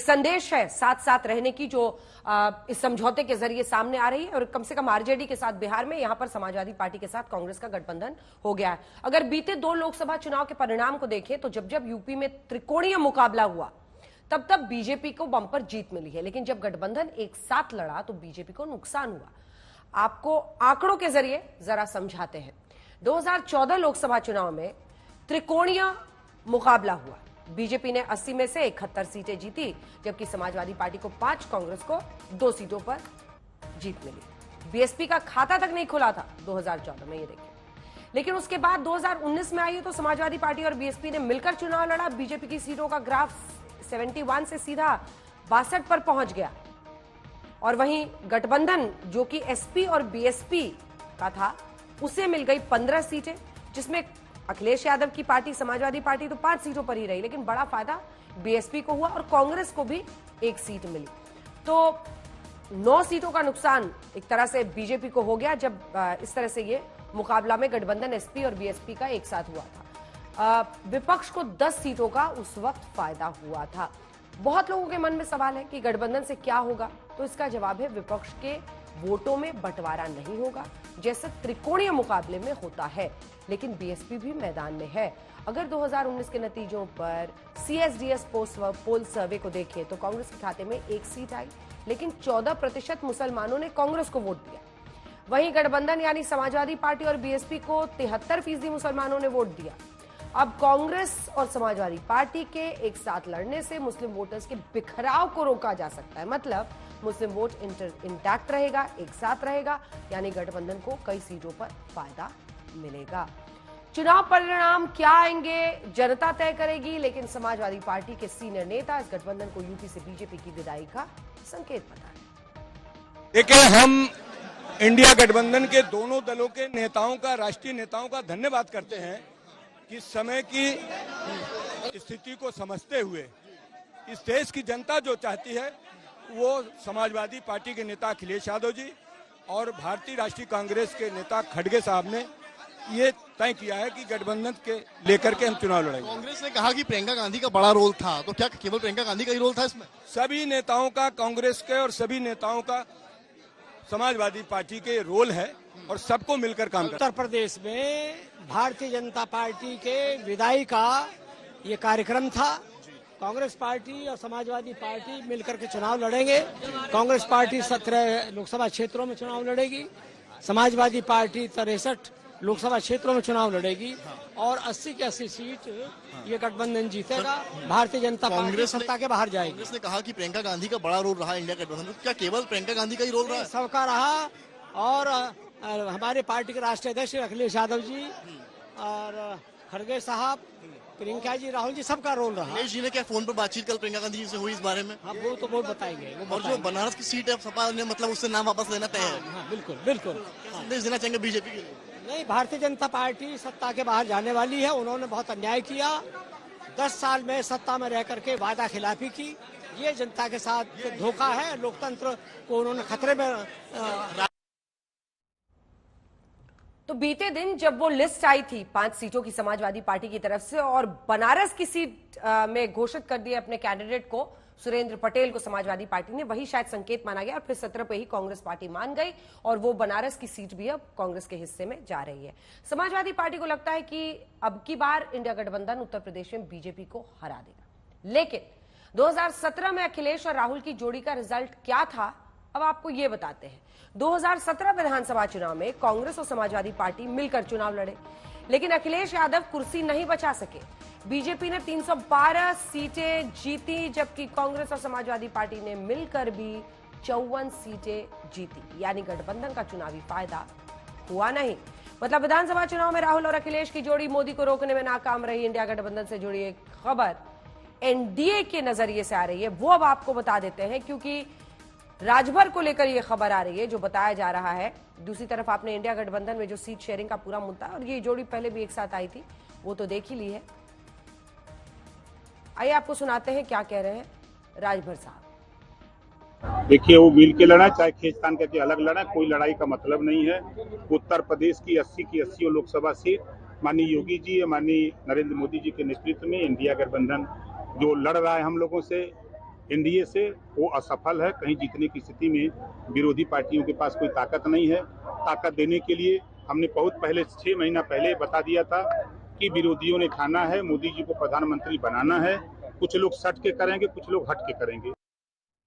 संदेश है साथ साथ रहने की, जो इस समझौते के जरिए सामने आ रही है। और कम से कम आरजेडी के साथ बिहार में, यहां पर समाजवादी पार्टी के साथ कांग्रेस का गठबंधन हो गया है। अगर बीते 2 लोकसभा चुनाव के परिणाम को देखें तो जब जब यूपी में त्रिकोणीय मुकाबला हुआ तब तब बीजेपी को बंपर जीत मिली है, लेकिन जब गठबंधन एक साथ लड़ा तो बीजेपी को नुकसान हुआ। आपको आंकड़ों के जरिए जरा समझाते हैं। 2014 लोकसभा चुनाव में त्रिकोणीय मुकाबला हुआ। बीजेपी ने 80 में से 71 सीटें जीती, जबकि समाजवादी पार्टी को 5, कांग्रेस को 2 सीटों पर जीत मिली। बीएसपी का खाता तक नहीं खुला था 2014 में, ये देखिए। लेकिन उसके बाद 2019 में आई तो समाजवादी पार्टी और बीएसपी ने मिलकर चुनाव लड़ा। बीजेपी की सीटों का ग्राफ 71 से सीधा 62 पर पहुंच गया, और वहीं गठबंधन जो कि एसपी और बीएसपी का था, उसे मिल गई 15 सीटें, जिसमें अखिलेश यादव की पार्टी समाजवादी पार्टी तो 5 सीटों पर ही रही, लेकिन बड़ा फायदा बीएसपी को हुआ और कांग्रेस को भी 1 सीट मिली। तो 9 सीटों का नुकसान एक तरह से बीजेपी को हो गया जब इस तरह से ये मुकाबला में गठबंधन एसपी और बीएसपी का एक साथ हुआ था। विपक्ष को 10 सीटों का उस वक्त फायदा हुआ था। बहुत लोगों के मन में सवाल है कि गठबंधन से क्या होगा, तो इसका जवाब है विपक्ष के वोटों में बंटवारा नहीं होगा जैसे त्रिकोणीय मुकाबले में होता है, लेकिन बीएसपी भी मैदान में है। अगर 2019 के नतीजों पर सीएसडीएस पोल सर्वे को देखें तो कांग्रेस के खाते में 1 सीट आई, लेकिन 14% मुसलमानों ने कांग्रेस को वोट दिया। वहीं गठबंधन यानी समाजवादी पार्टी और बीएसपी को 73% मुसलमानों ने वोट दिया। अब कांग्रेस और समाजवादी पार्टी के एक साथ लड़ने से मुस्लिम वोटर्स के बिखराव को रोका जा सकता है। मतलब मुस्लिम वोट इंटैक्ट रहेगा, एक साथ रहेगा, यानी गठबंधन को कई सीटों पर फायदा मिलेगा। चुनाव परिणाम क्या आएंगे जनता तय करेगी, लेकिन समाजवादी पार्टी के सीनियर नेता इस गठबंधन को यूपी से बीजेपी की विदाई का संकेत बता रहे। देखिए, हम इंडिया गठबंधन के दोनों दलों के नेताओं का, राष्ट्रीय नेताओं का धन्यवाद करते हैं कि समय की स्थिति को समझते हुए इस देश की जनता जो चाहती है वो समाजवादी पार्टी के नेता अखिलेश यादव जी और भारतीय राष्ट्रीय कांग्रेस के नेता खड़गे साहब ने ये तय किया है कि गठबंधन के लेकर के हम चुनाव लड़ेंगे। कांग्रेस ने कहा कि प्रियंका गांधी का बड़ा रोल था, तो क्या केवल प्रियंका गांधी का ही रोल था इसमें? सभी नेताओं का, कांग्रेस के और सभी नेताओं का समाजवादी पार्टी के रोल है और सबको मिलकर काम करना। उत्तर प्रदेश में भारतीय जनता पार्टी के विदाई का ये कार्यक्रम था। कांग्रेस पार्टी और समाजवादी पार्टी मिलकर के चुनाव लड़ेंगे। कांग्रेस पार्टी 17 लोकसभा क्षेत्रों में चुनाव लड़ेगी, समाजवादी पार्टी 63 लोकसभा क्षेत्रों में चुनाव लड़ेगी और 80 की 80 सीट ये गठबंधन जीतेगा। भारतीय जनता पार्टी सत्ता के बाहर जाएगी। कांग्रेस ने कहा कि प्रियंका गांधी का बड़ा रोल रहा इंडिया गठबंधन में, क्या केवल प्रियंका गांधी का ही रोल रहा है? सबका रहा, और हमारे पार्टी के राष्ट्रीय अध्यक्ष अखिलेश यादव जी और खड़गे साहब, प्रियंका जी, राहुल जी, सबका रोल रहा। अखिलेश जी ने क्या फोन पर बातचीत कल प्रियंका गांधी जी से हुई इस बारे में? हाँ, वो तो बहुत बताएंगे। और जो बनारस की सीट है सपा ने मतलब उससे नाम वापस लेना तय है। हाँ, बिल्कुल बिल्कुल। संदेश देना चाहेंगे बीजेपी के लिए? नहीं, भारतीय जनता पार्टी सत्ता के बाहर जाने वाली है। उन्होंने बहुत अन्याय किया, 10 साल में सत्ता में रह करके वादा खिलाफी की, ये जनता के साथ धोखा है। लोकतंत्र को उन्होंने खतरे में। तो बीते दिन जब वो लिस्ट आई थी 5 सीटों की समाजवादी पार्टी की तरफ से और बनारस की सीट में घोषित कर दिया अपने कैंडिडेट को, सुरेंद्र पटेल को समाजवादी पार्टी ने, वही शायद संकेत माना गया और फिर 17 पे ही कांग्रेस पार्टी मान गई और वो बनारस की सीट भी अब कांग्रेस के हिस्से में जा रही है। समाजवादी पार्टी को लगता है कि अब की बार इंडिया गठबंधन उत्तर प्रदेश में बीजेपी को हरा देगा। लेकिन 2017 में अखिलेश और राहुल की जोड़ी का रिजल्ट क्या था, अब आपको ये बताते हैं। 2017 विधानसभा चुनाव में कांग्रेस और समाजवादी पार्टी मिलकर चुनाव लड़े, लेकिन अखिलेश यादव कुर्सी नहीं बचा सके। बीजेपी ने 312 सीटें जीती, जबकि कांग्रेस और समाजवादी पार्टी ने मिलकर भी 54 सीटें जीती, यानी गठबंधन का चुनावी फायदा हुआ नहीं। मतलब विधानसभा चुनाव में राहुल और अखिलेश की जोड़ी मोदी को रोकने में नाकाम रही। इंडिया गठबंधन से जुड़ी एक खबर एनडीए के नजरिए से आ रही है, वो अब आपको बता देते हैं, क्योंकि राजभर को लेकर यह खबर आ रही है जो बताया जा रहा है। दूसरी तरफ आपने इंडिया गठबंधन में जो सीट शेयरिंग का पूरा मुद्दा, और ये जोड़ी पहले भी एक साथ आई थी, वो तो देख ही ली है। आइए आपको सुनाते हैं क्या कह रहे हैं राजभर साहब। देखिए, वो मिल के लड़ा, चाहे खींचतान करके अलग लड़ा, कोई लड़ाई का मतलब नहीं है। उत्तर प्रदेश की 80 की 80 लोकसभा सीट माननीय योगी जी या माननीय नरेंद्र मोदी जी के नेतृत्व में इंडिया गठबंधन जो लड़ रहा है हम लोगों से, एनडीए से वो असफल है। कहीं जीतने की स्थिति में विरोधी पार्टियों के पास कोई ताकत नहीं है। ताकत देने के लिए हमने बहुत पहले 6 महीना पहले बता दिया था कि विरोधियों ने ठाना है मोदी जी को प्रधानमंत्री बनाना है। कुछ लोग सट के करेंगे, कुछ लोग हट के करेंगे।